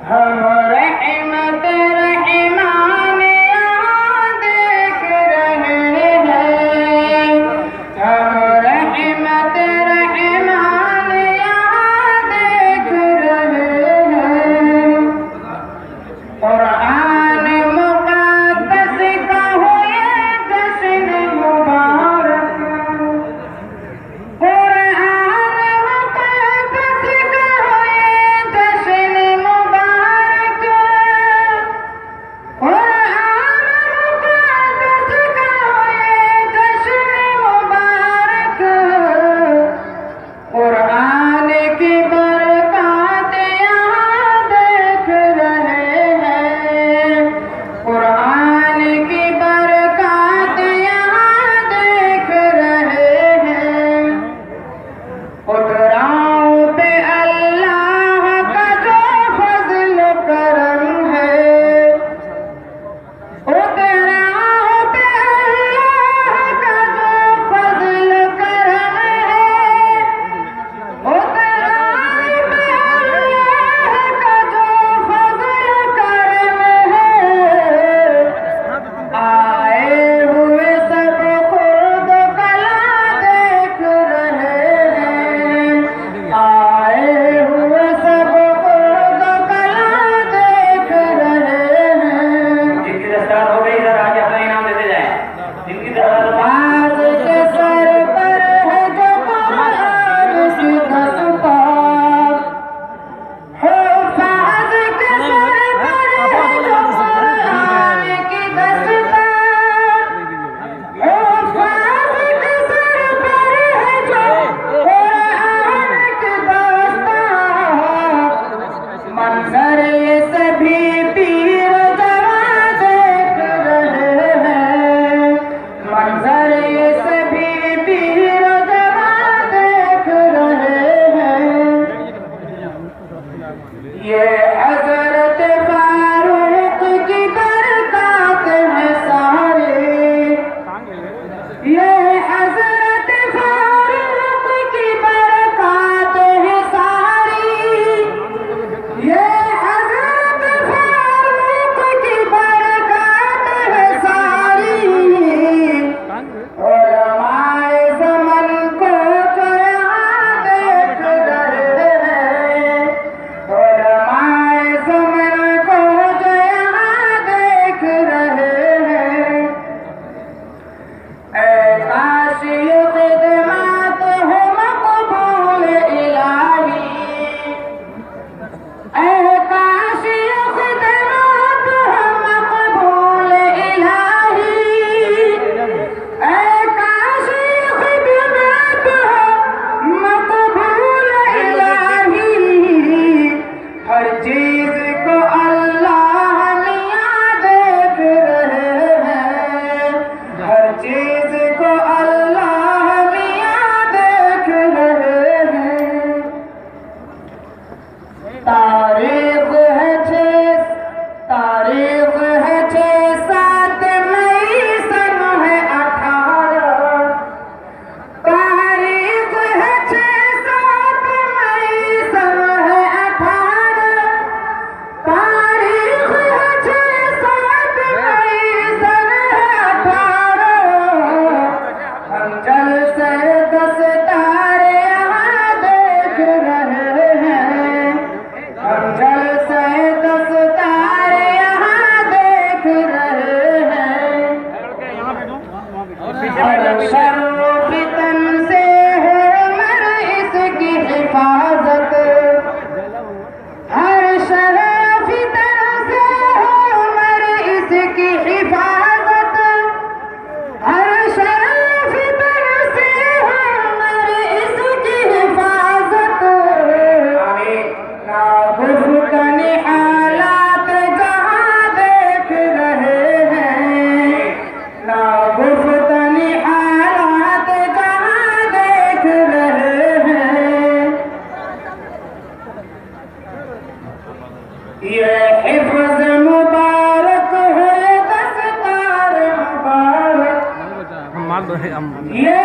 हम रहमत रहमान याद देख रहे हैं, हम रहमत रहमान याद देख रहे हैं। कुरान मुक़द्दस का हो ये जश्न मुबारक, कुरान मुक़द्दस का हो ये जश्न मुबारक, कुरान मुक़द्दस का हो ये जश्न मुबारक। कुरान की बरकत यहाँ देख रहे हैं, कुरान की बरकत यहाँ देख रहे हैं। उतराओं पे अल्लाह का जो फज़्ल करम है, उतराओं पे अल्लाह का जो फज़्ल करम है, उतराओं पे अल्लाह का जो फज़्ल करम है। आए हुए सब खुद कला देख रहे हैं, आए हुए सब खुद कला देख रहे हैं। जिनकी दस्तरत हो गई इधर आके अपना इनाम देते जाएं। जिनकी बाज के सर पर है जो कुरान की दस्तकार, हुफ़ाज़ के सर पर है जो कुरान की दस्तकार, हुफ़ाज़ के सर पर है जो कुरान की दस्तकार। मंजर ये सभी पीर जवां देख रहे हैं, मंजर ये सभी पीर जवां देख रहे हैं। ये हज़रत फारूक की बरक़ात है सारी, ये हज़रत फारूक की बरक़ात है सारी, ये हज़रत फारूक की बरक़ात है सारी। उलमाए ज़मन को जो यहाँ देख रहे हैं, उलमाए ज़मन को जो यहाँ देख रहे हैं। ऐ काश ये ख़िदमत हो मक़बूल इलाही, ऐ काश ये ख़िदमत हो मक़बूल इलाही, ऐ काश ये ख़िदमत हो मक़बूल इलाही। हर चीज़ को अल्लाह मियाँ देख रहे हैं, हर चीज़ को अल्लाह मियाँ देख रहे हैं। तारीख़ है तारीख़ है 6-7 मई सन है 18, तारीख़ है 6-7 मई सन है 18, तारीख़ है 6-7 मई सन है 18। हम जलसे दस्तार यहाँ देख रहे हैं, हम जलसे दस्तार यहाँ देख रहे हैं। हर शर्र फितन से हो मर इसकी हिफाजत, हर शर्र फितन से हो मर इसकी हिफाजत, हर शर्र फितन से हो मर इसकी हिफाजत। नागुफ्तनी हालात जहाँ देख रहे हैं, नागुफ्तनी हालात जहाँ देख रहे हैं। ये हिफ्ज़ मुबारक है, ये दस्तार मुबारक, ये